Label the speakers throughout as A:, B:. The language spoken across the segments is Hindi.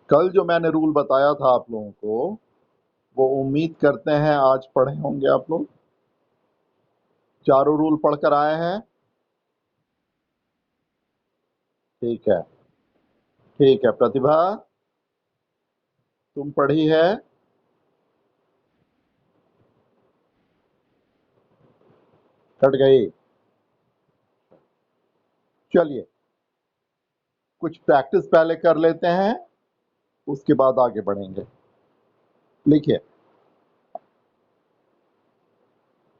A: कल जो मैंने रूल बताया था आप लोगों को, वो उम्मीद करते हैं आज पढ़े होंगे आप लोग। चारों रूल पढ़कर आए हैं? ठीक है, ठीक है। प्रतिभा, तुम पढ़ी है? कट गई। चलिए, कुछ प्रैक्टिस पहले कर लेते हैं, उसके बाद आगे बढ़ेंगे। लिखिए,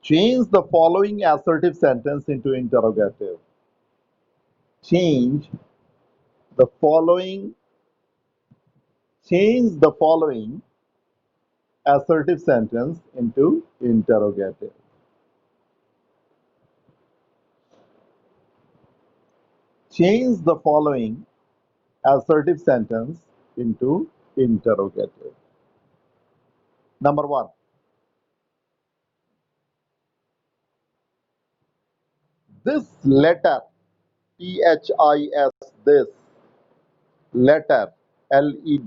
A: change the following assertive sentence into interrogative. Change the following, change the following assertive sentence into interrogative. Change the following assertive sentence into interrogative. Number one, this letter, THIS, this letter, LETTER,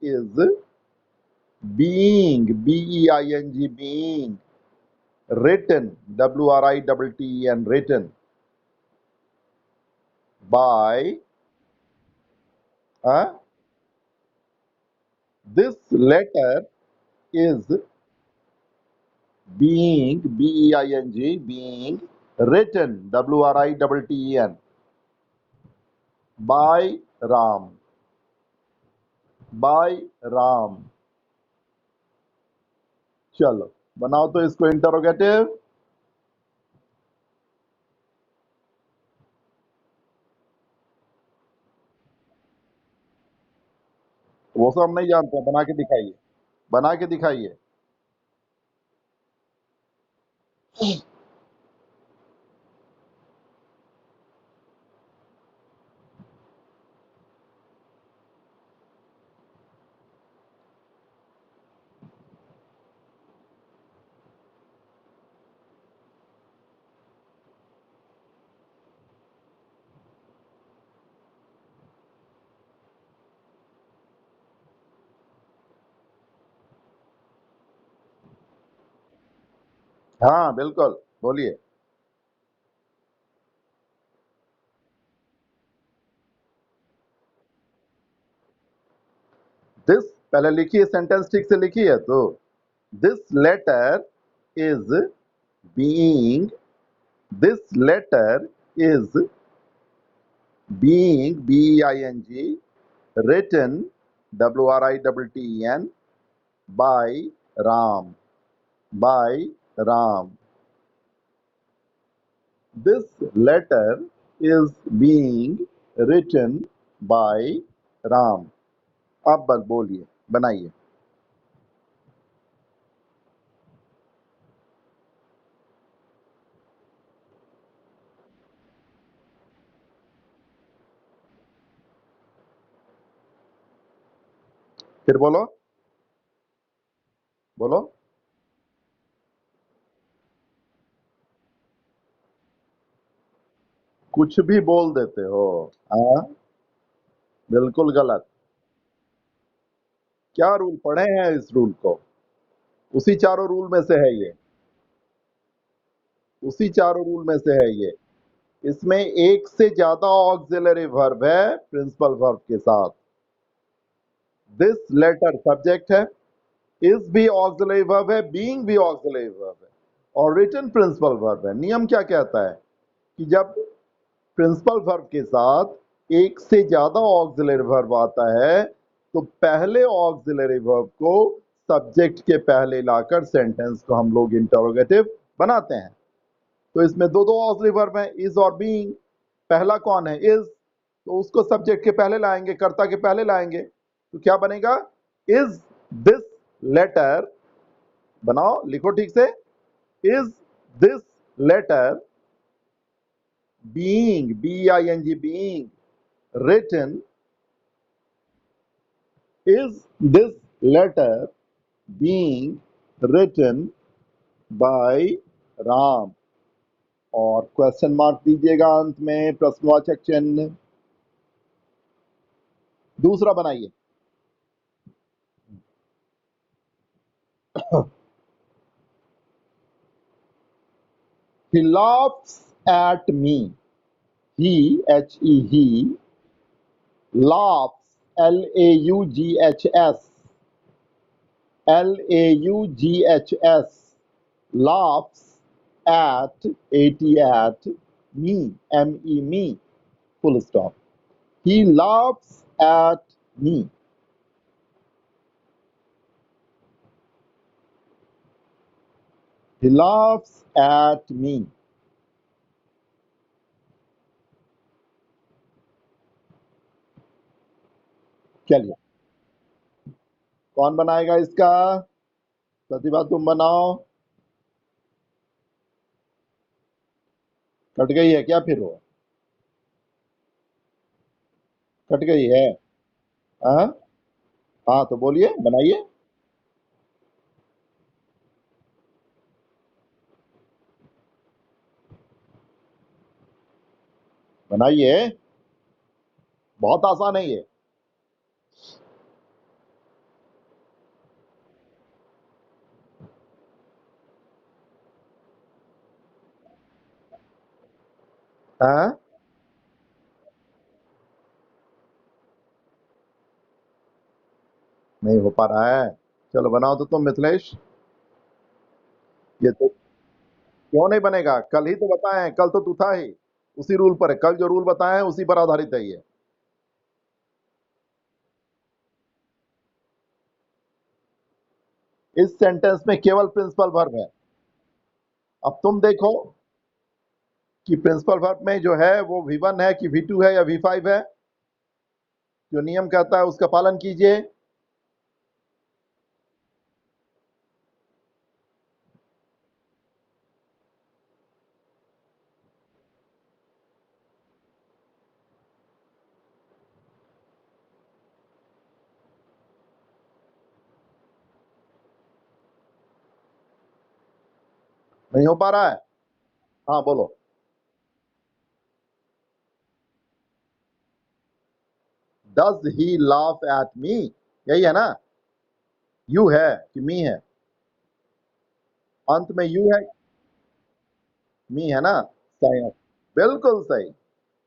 A: is being, BEING, being written, WRITTEN, written by, this letter is being, BEING, being written, WRITTEN, by Ram, by Ram. चलो बनाओ तो इसको इंटरोगेटिव। वो सब हम नहीं जानते, बना के दिखाइए, बना के दिखाइए। हाँ बिल्कुल, बोलिए। दिस, पहले लिखिए, सेंटेंस ठीक से लिखिए। तो this letter is being, this letter is being, BEING, written, WRITTEN, by Ram, by Ram. This letter is being written by Ram. अब बस बोलिए, बनाइए। फिर बोलो, बोलो। कुछ भी बोल देते हो। हाँ, बिल्कुल गलत। क्या रूल पढ़े हैं इस रूल को? उसी चारों रूल में से है ये, उसी चारों रूल में से है ये। इसमें एक से ज्यादा ऑक्सिलरी वर्ब है प्रिंसिपल वर्ब के साथ। दिस लेटर सब्जेक्ट है, इज भी ऑक्सिलरी वर्ब है, बीइंग भी ऑक्सिलरी वर्ब है, और रिटन प्रिंसिपल वर्ब है। नियम क्या कहता है कि जब प्रिंसिपल वर्ब के साथ एक से ज्यादा ऑक्सिलरी वर्ब आता है तो पहले ऑक्सिलरी वर्ब को सब्जेक्ट के पहले लाकर सेंटेंस को हम लोग इंटरोगेटिव बनाते हैं। तो इसमें दो दो ऑक्सिलरी वर्ब हैं, इज और बीइंग। पहला कौन है? इज, तो उसको सब्जेक्ट के पहले लाएंगे, कर्ता के पहले लाएंगे, तो क्या बनेगा? इज दिस लेटर, बनाओ, लिखो ठीक से। Is this letter being, BEING, being written, is this letter being written by Ram? और क्वेश्चन मार्क दीजिएगा अंत में, प्रश्नवाचक चिन्ह। दूसरा बनाइए। He laughs at me. He laughs, Laughs, Laughs, laughs at me, me, full stop. He laughs at me. He laughs at me. चलिए, कौन बनाएगा इसका? प्रतिभा तुम बनाओ। कट गई है क्या फिर वो? कट गई है? हाँ हाँ, तो बोलिए, बनाइए। बनाइए, बहुत आसान है ये। हाँ, नहीं हो पा रहा है। चलो बनाओ तो तुम, मिथिलेश। ये तो क्यों नहीं बनेगा? कल ही तो बताए, कल तो तू था ही, उसी रूल पर है। कल जो रूल बताए हैं उसी पर आधारित है ये। इस सेंटेंस में केवल प्रिंसिपल वर्ब है। अब तुम देखो कि प्रिंसिपल वर्ब में जो है वो V1 है कि V2 है या V5 है। जो नियम कहता है उसका पालन कीजिए। नहीं हो पा रहा है? हाँ बोलो। Does he laugh at me, यही है ना? यू है कि मी है? अंत में यू है, मी है ना? सही है, बिल्कुल सही।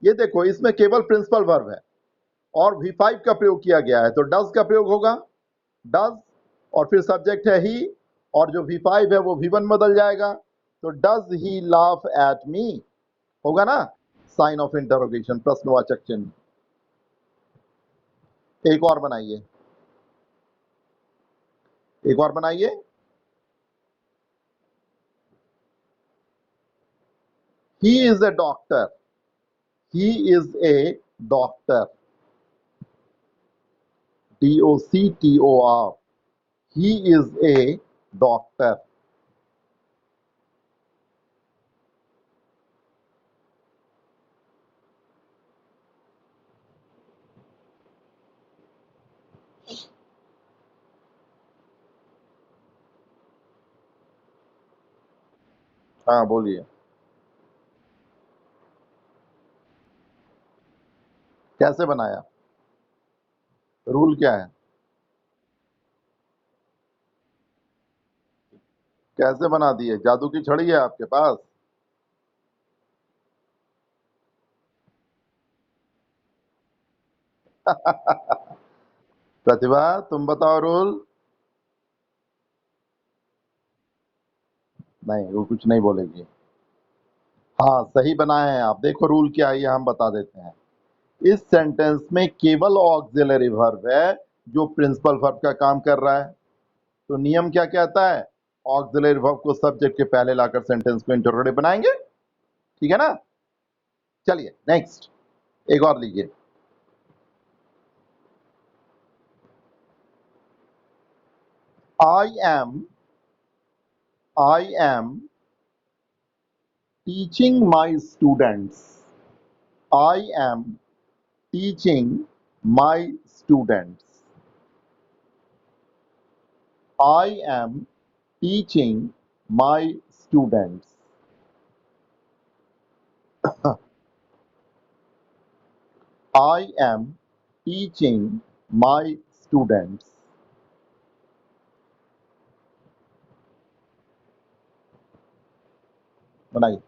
A: ये देखो, इसमें केवल प्रिंसिपल वर्ब है और V5 का प्रयोग किया गया है, तो डज का प्रयोग होगा। डज, और फिर सब्जेक्ट है ही, और जो V5 है वो V1 बदल जाएगा। तो does he laugh at me होगा ना? साइन ऑफ इंटरोगेशन, प्रश्नवाचक चिन्ह। एक और बनाइए, एक और बनाइए। He is a doctor. He is a doctor, DOCTOR। He is a doctor. हाँ बोलिए। कैसे बनाया? रूल क्या है? कैसे बना दिए? जादू की छड़ी है आपके पास? प्रतिभा तुम बताओ रूल। नहीं, वो कुछ नहीं बोलेगी। हाँ सही बनाए हैं आप। देखो रूल क्या है, ये हम बता देते हैं। इस सेंटेंस में केवल ऑक्सिलरी वर्ब है जो प्रिंसिपल वर्ब का काम कर रहा है। तो नियम क्या कहता है? ऑक्सिलरी वर्ब को सब्जेक्ट के पहले लाकर सेंटेंस को इंटरोगेटिव बनाएंगे। ठीक है ना? चलिए नेक्स्ट, एक और लीजिए। I am, I am teaching my students. I am teaching my students. I am teaching my students. I am teaching my students. बनाइए।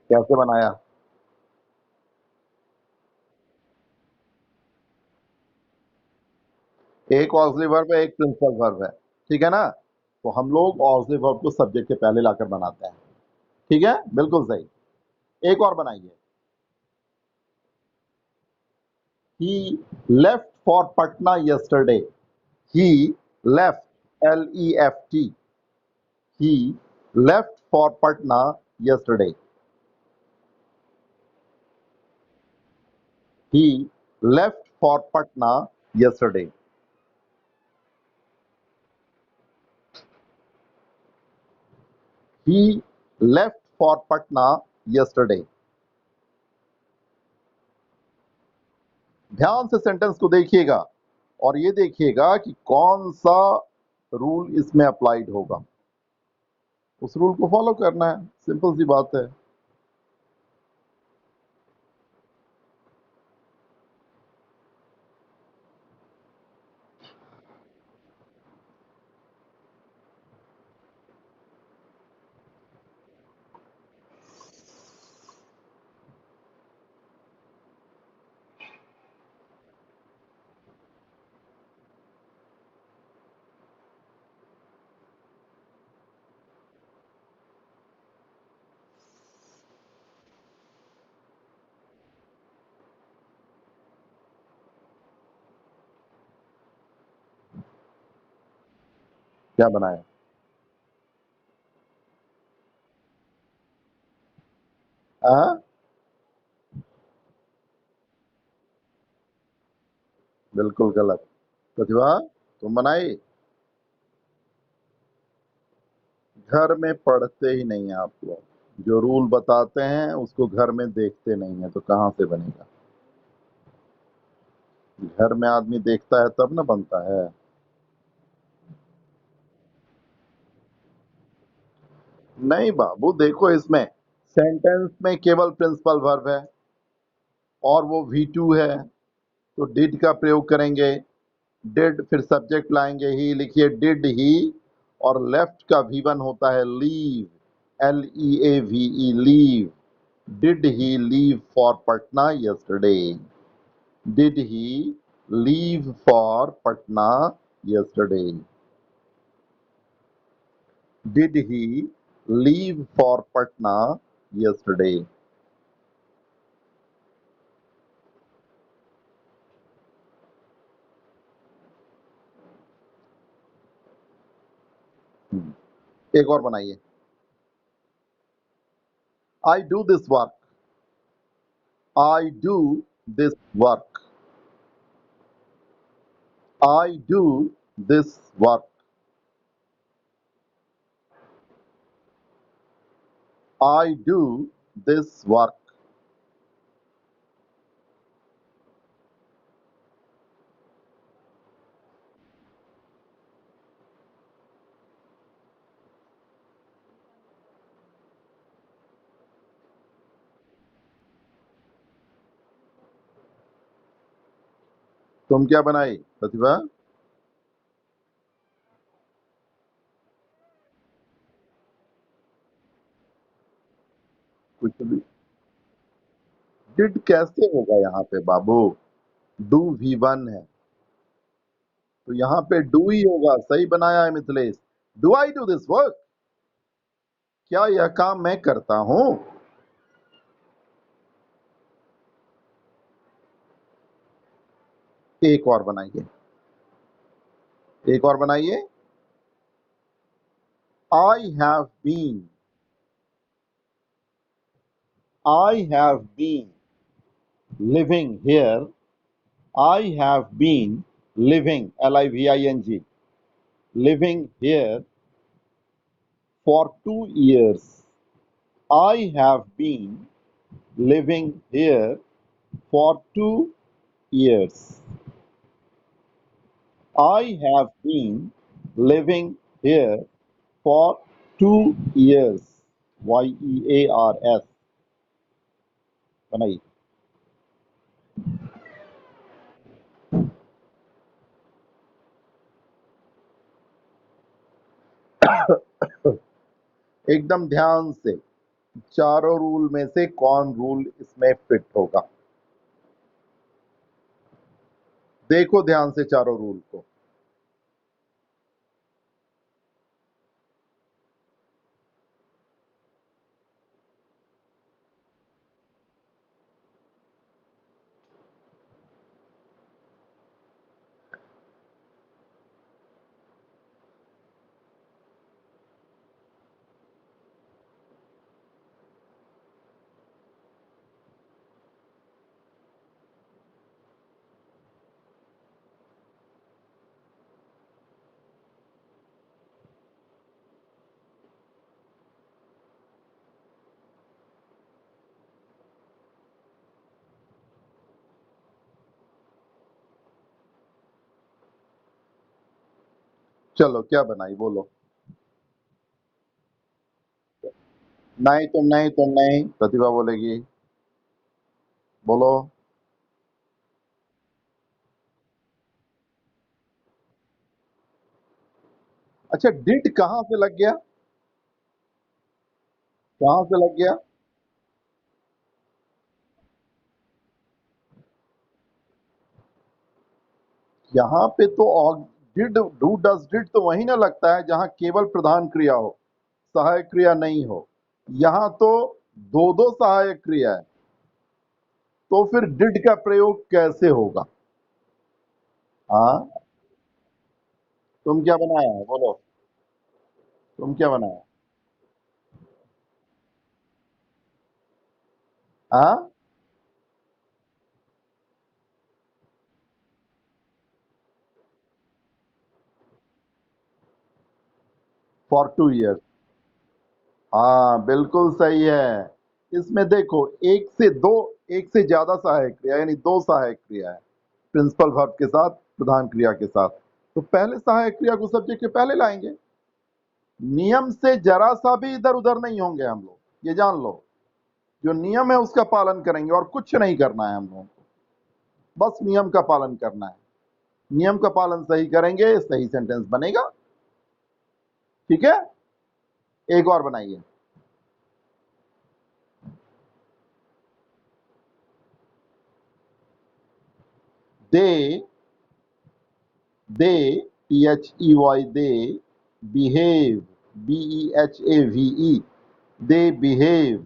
A: कैसे बनाया? एक ऑक्सिलरी वर्ब है, एक प्रिंसिपल वर्ब है, ठीक है ना? तो हम लोग ऑक्सिलरी वर्ब को सब्जेक्ट के पहले लाकर बनाते हैं, ठीक है, बिल्कुल सही। एक और बनाइए। He left for Patna yesterday. He left, L-E-F-T, he left for Patna yesterday. He left for Patna yesterday. He left for Patna yesterday. ध्यान से सेंटेंस को देखिएगा और ये देखिएगा कि कौन सा रूल इसमें अप्लाइड होगा, उस रूल को फॉलो करना है, सिंपल सी बात है। क्या बनाया? हाँ, बिल्कुल गलत। प्रतिभा, तुम बनाई? घर में पढ़ते ही नहीं हैं आप लोग, जो रूल बताते हैं उसको घर में देखते नहीं है, तो कहाँ से बनेगा? घर में आदमी देखता है तब ना बनता है। नहीं बाबू, देखो इसमें सेंटेंस में केवल प्रिंसिपल वर्ब है और वो V2 है, तो डिड का प्रयोग करेंगे। डिड, फिर सब्जेक्ट लाएंगे ही, लिखिए डिड ही, और लेफ्ट का V1 होता है leave, L-E-A-V-E, leave. Did he leave for Patna yesterday? Did he leave for Patna yesterday? Did he leave for Patna yesterday? एक और बनाइए। I do this work. I do this work. I do this work. I do this work. तुम क्या बनाई प्रतिभा? कुछ भी। डिड कैसे होगा यहाँ पे बाबू? डू V1 है, तो यहाँ पे डू ही होगा। सही बनाया है Mithilesh. Do I do this work? क्या यह काम मैं करता हूं? एक और बनाइए। एक और बनाइए। I have been. I have been living here I have been living, living, living here for 2 years. I have been living here for 2 years. I have been living here for 2 years. YEARS बनाइए। एकदम ध्यान से, चारों रूल में से कौन रूल इसमें फिट होगा, देखो ध्यान से चारों रूल को। चलो क्या बनाई बोलो। नहीं तुम नहीं, तुम नहीं, प्रतिभा बोलेगी। बोलो। अच्छा, डिड कहां से लग गया, कहां से लग गया? यहाँ पे तो डिड, डू, डज, डिड तो वही ना लगता है जहां केवल प्रधान क्रिया हो, सहायक क्रिया नहीं हो। यहाँ तो दो दो सहायक क्रिया है, तो फिर डिड का प्रयोग कैसे होगा? हाँ, तुम क्या बनाया है बोलो, तुम क्या बनाया? हाँ, फॉर 2 years। हाँ बिल्कुल सही है। इसमें देखो, एक से दो, एक से ज्यादा सहायक क्रिया यानी दो सहायक क्रिया है प्रिंसिपल वर्ब के साथ, प्रधान क्रिया के साथ। तो पहले सहायक क्रिया को सब्जेक्ट के पहले लाएंगे। नियम से जरा सा भी इधर उधर नहीं होंगे हम लोग, ये जान लो। जो नियम है उसका पालन करेंगे और कुछ नहीं करना है हम लोगों को, बस नियम का पालन करना है। नियम का पालन सही करेंगे, सही सेंटेंस बनेगा। ठीक है, एक और बनाइए। दे, THEY, they behave, BEHAVE, they behave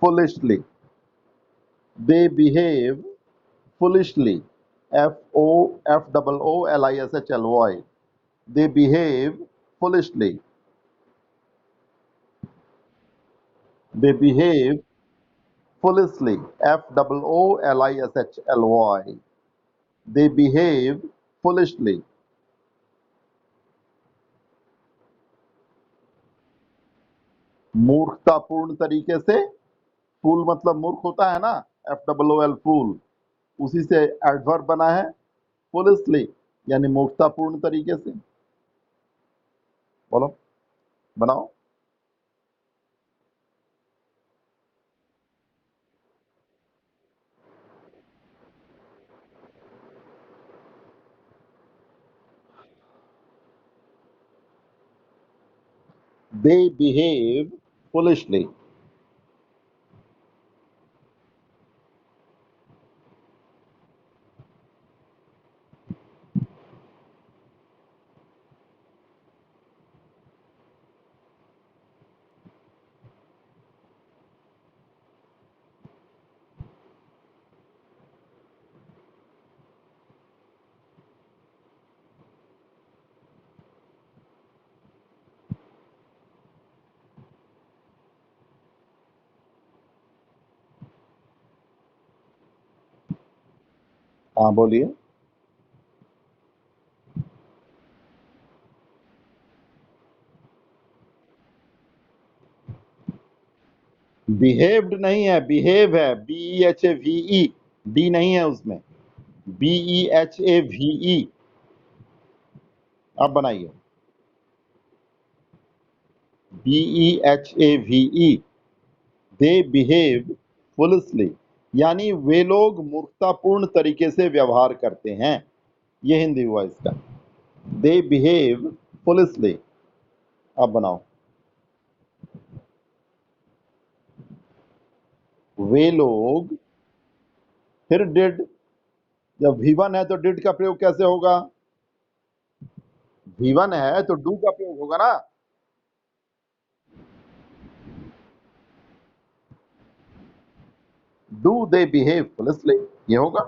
A: foolishly, they behave foolishly, FOOLISHLY, they behave foolishly, they behave foolishly, FOOLISHLY, they behave foolishly। मूर्खतापूर्ण तरीके से, फूल मतलब मूर्ख होता है ना, FOOL, फूल, उसी से एडवर्ब बना है फुलिशली, यानी मूर्खतापूर्ण तरीके से। बोलो, बनाओ। They behave foolishly. हाँ बोलिए। बिहेव्ड नहीं है, बिहेव है, BEHAVE, डी नहीं है उसमें, BEHAVE। अब बनाइए, BEHAVE। दे बिहेव फुलसली, यानी वे लोग मूर्खतापूर्ण तरीके से व्यवहार करते हैं। ये हिंदी हुआ इसका। They behave foolishly. अब बनाओ, वे लोग, फिर डिड। जब V1 है तो डिड का प्रयोग कैसे होगा? V1 है तो डू का प्रयोग होगा ना। डू दे बिहेव फुलसली, ये होगा।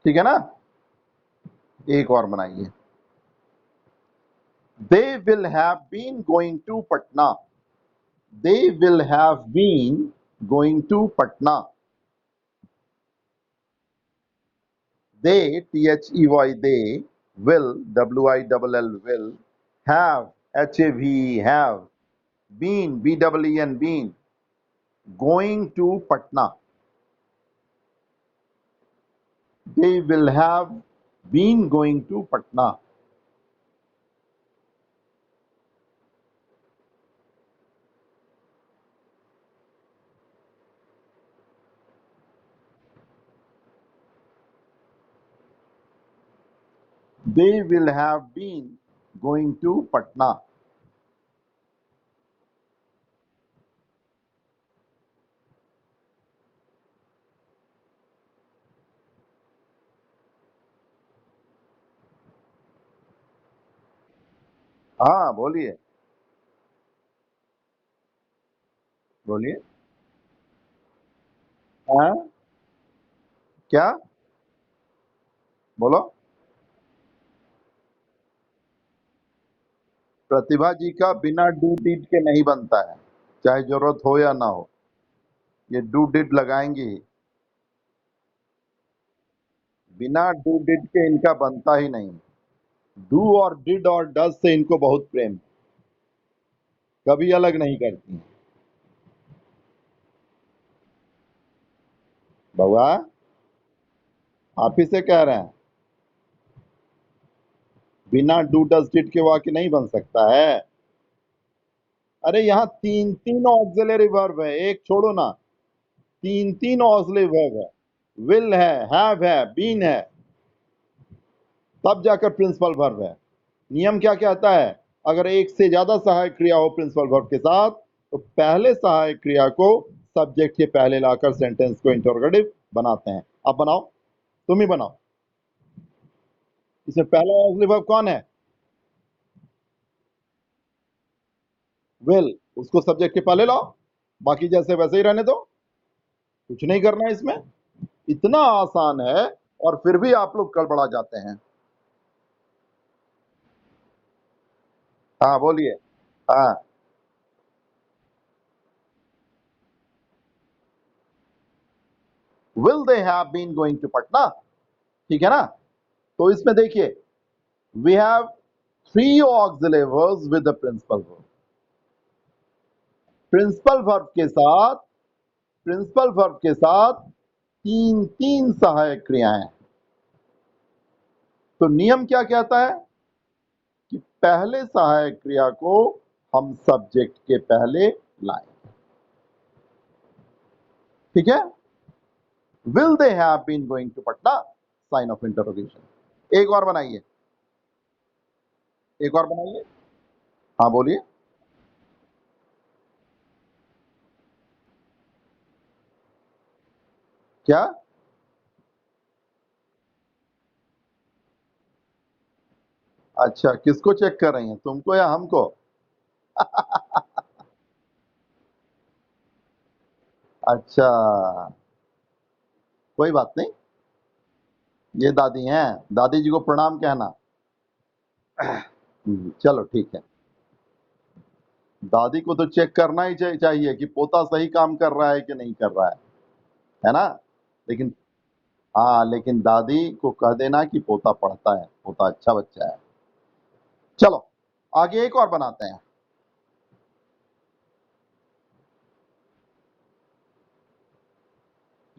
A: ठीक है ना। एक और बनाइए, they will have been going to Patna. They will have been going to Patna. They, THEY, they, will, WILL, will, have, HAVE, have, been, BEEN, been, going to Patna. They will have been going to Patna. They will have been going to Patna. हाँ बोलिए, बोलिए। हाँ, क्या? बोलो। प्रतिभा जी का बिना डू डिड के नहीं बनता है, चाहे जरूरत हो या ना हो। ये डू डिड लगाएंगे ही। बिना डू डिड के इनका बनता ही नहीं। डू और डिड और डज से इनको बहुत प्रेम, कभी अलग नहीं करती। बउआ, आप ही से कह रहे हैं, बिना डू डज डिड के वाक्य नहीं बन सकता है। अरे यहाँ तीन तीन ऑक्सिलरी वर्ब है, एक छोड़ो ना। तीन तीन ऑक्सिलरी वर्ब है, विल है, हैव है, बीन है, तब जाकर प्रिंसिपल वर्ब है। नियम क्या कहता है? अगर एक से ज्यादा सहायक क्रिया हो प्रिंसिपल वर्ब के साथ, तो पहले सहायक क्रिया को सब्जेक्ट के पहले लाकर सेंटेंस को इंटरोगेटिव बनाते हैं। अब बनाओ, तुम ही बनाओ। इसमें पहला ऑक्सिलरी वर्ब कौन है? विल, उसको सब्जेक्ट के पहले लाओ, बाकी जैसे वैसे ही रहने दो, कुछ नहीं करना है इसमें। इतना आसान है, और फिर भी आप लोग गड़बड़ा जाते हैं। हाँ बोलिए। हाँ, will they have been going to Patna. ठीक है ना। तो इसमें देखिए, we have three auxiliary verbs with the principal verb. Principal verb के साथ, प्रिंसिपल वर्ब के साथ तीन तीन सहायक क्रियाएं। तो नियम क्या कहता है कि पहले सहायक क्रिया को हम सब्जेक्ट के पहले लाएं। ठीक है। Will they have been going to Patna, sign of interrogation. एक और बनाइए, एक और बनाइए। हाँ बोलिए। क्या? अच्छा, किसको चेक कर रही हैं, तुमको या हमको? अच्छा, कोई बात नहीं। ये दादी हैं, दादी जी को प्रणाम कहना। चलो ठीक है। दादी को तो चेक करना ही चाहिए कि पोता सही काम कर रहा है कि नहीं कर रहा है ना। लेकिन हाँ, लेकिन दादी को कह देना कि पोता पढ़ता है, पोता अच्छा बच्चा है। चलो आगे एक और बनाते हैं।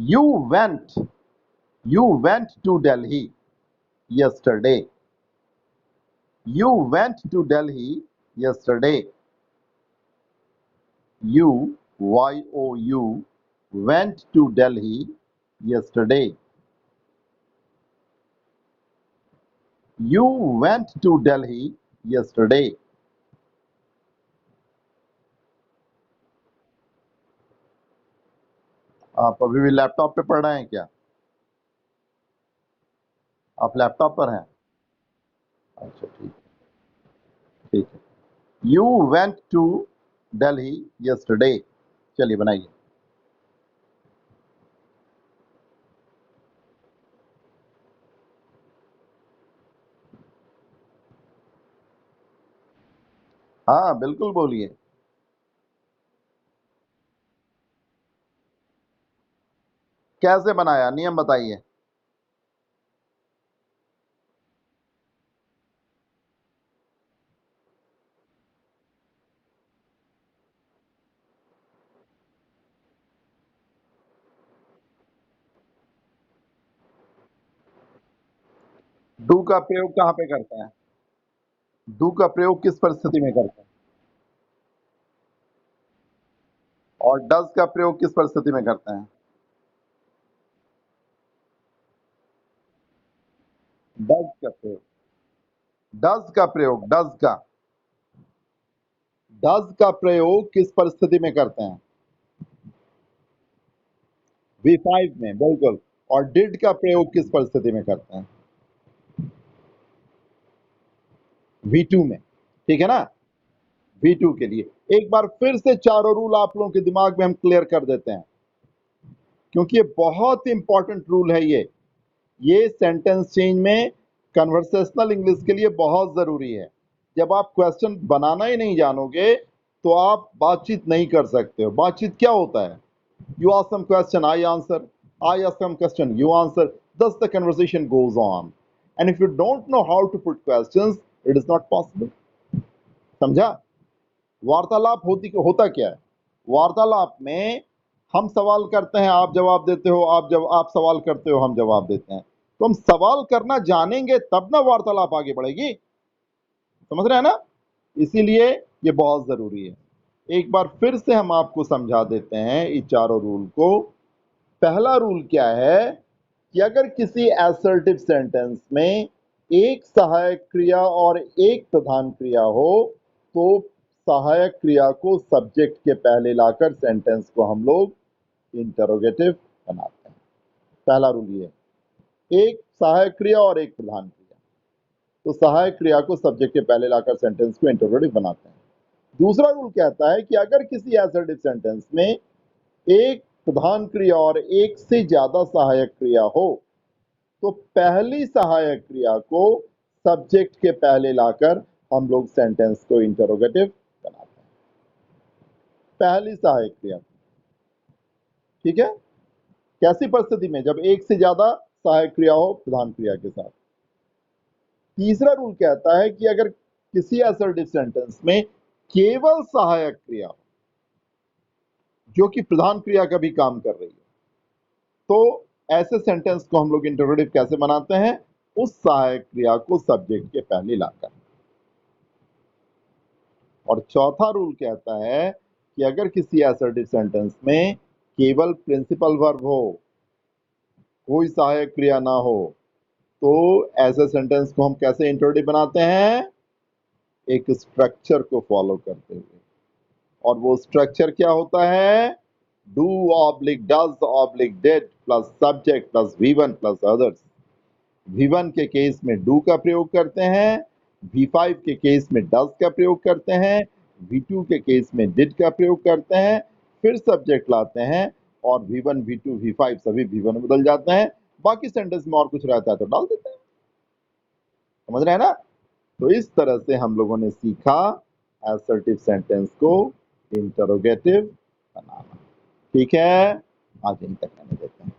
A: You went you went to Delhi yesterday. You went to Delhi yesterday. You went to Delhi yesterday. You went to Delhi yesterday. आप अभी भी लैपटॉप पे पढ़ रहे हैं क्या? आप लैपटॉप पर हैं? अच्छा ठीक ठीक है। You went to Delhi yesterday. चलिए बनाइए। हाँ बिल्कुल बोलिए। कैसे बनाया, नियम बताइए। डू का प्रयोग कहाँ पे करते हैं? डू का प्रयोग किस परिस्थिति में करते हैं? और डज का प्रयोग किस परिस्थिति में करते हैं? डज का प्रयोग डज का प्रयोग किस परिस्थिति में करते हैं? V5 में, बिल्कुल। और डिड का प्रयोग किस परिस्थिति में करते हैं? V2 में, ठीक है ना? V2 के लिए एक बार फिर से चारों रूल आप लोगों के दिमाग में हम क्लियर कर देते हैं, क्योंकि ये बहुत इंपॉर्टेंट रूल है। ये सेंटेंस चेंज में कन्वर्सेशनल इंग्लिश के लिए बहुत जरूरी है। जब आप क्वेश्चन बनाना ही नहीं जानोगे तो आप बातचीत नहीं कर सकते हो। बातचीत क्या होता है? You ask some question, I answer. I ask some question, you answer. Thus the conversation goes on. And if you don't know how to put questions, it is not possible. समझा? वार्तालाप होता क्या है? वार्तालाप में हम सवाल करते हैं, आप जवाब देते हो, आप सवाल करते हो, हम जवाब देते हैं। तो हम सवाल करना जानेंगे तब ना वार्तालाप आगे बढ़ेगी। समझ रहे हैं ना? इसीलिए ये बहुत जरूरी है। एक बार फिर से हम आपको समझा देते हैं इन चारों रूल को। पहला रूल क्या है कि अगर किसी असर्टिव सेंटेंस में एक सहायक क्रिया और एक प्रधान क्रिया हो तो सहायक क्रिया को सब्जेक्ट के पहले लाकर सेंटेंस को हम लोग इंटरोगेटिव बनाते हैं। पहला रूल ये, एक सहायक क्रिया और एक प्रधान क्रिया, तो सहायक क्रिया को सब्जेक्ट के पहले लाकर सेंटेंस को इंटरोगेटिव बनाते हैं। दूसरा रूल कहता है कि अगर किसी असर्टिव सेंटेंस में एक प्रधान क्रिया और एक से ज्यादा सहायक क्रिया हो तो पहली सहायक क्रिया को सब्जेक्ट के पहले लाकर हम लोग सेंटेंस को इंटरोगेटिव बनाते हैं। पहली सहायक क्रिया, ठीक है? कैसी परिस्थिति में? जब एक से ज्यादा सहायक क्रिया हो प्रधान क्रिया के साथ। तीसरा रूल कहता है कि अगर किसी असर्टिव सेंटेंस में केवल सहायक क्रिया हो जो कि प्रधान क्रिया का भी काम कर रही है तो ऐसे सेंटेंस को हम लोग इंटरोगेटिव कैसे बनाते हैं? उस सहायक क्रिया को सब्जेक्ट के पहले लाकर। और चौथा रूल कहता है कि अगर किसी असर्टिव सेंटेंस में केवल प्रिंसिपल वर्ब हो, कोई सहायक क्रिया ना हो, तो ऐसे सेंटेंस को हम कैसे इंटरोगेटिव बनाते हैं? एक स्ट्रक्चर को फॉलो करते हुए। और वो स्ट्रक्चर क्या होता है? Do oblique does oblique did plus subject plus V1 plus others. V1 के केस में डू का प्रयोग करते हैं, V5 के केस में डज का प्रयोग करते हैं, V2 के केस में डिड का प्रयोग करते हैं, फिर सब्जेक्ट लाते हैं और V1 V2 V5 सभी V1 में बदल जाते हैं। बाकी सेंटेंस में और कुछ रहता है तो डाल देते हैं। समझ रहे हैं ना? तो इस तरह से हम लोगों ने सीखा असर्टिव सेंटेंस को इंटरोगेटिव बनाना। ठीक है, आज यहीं तक रहने देते हैं।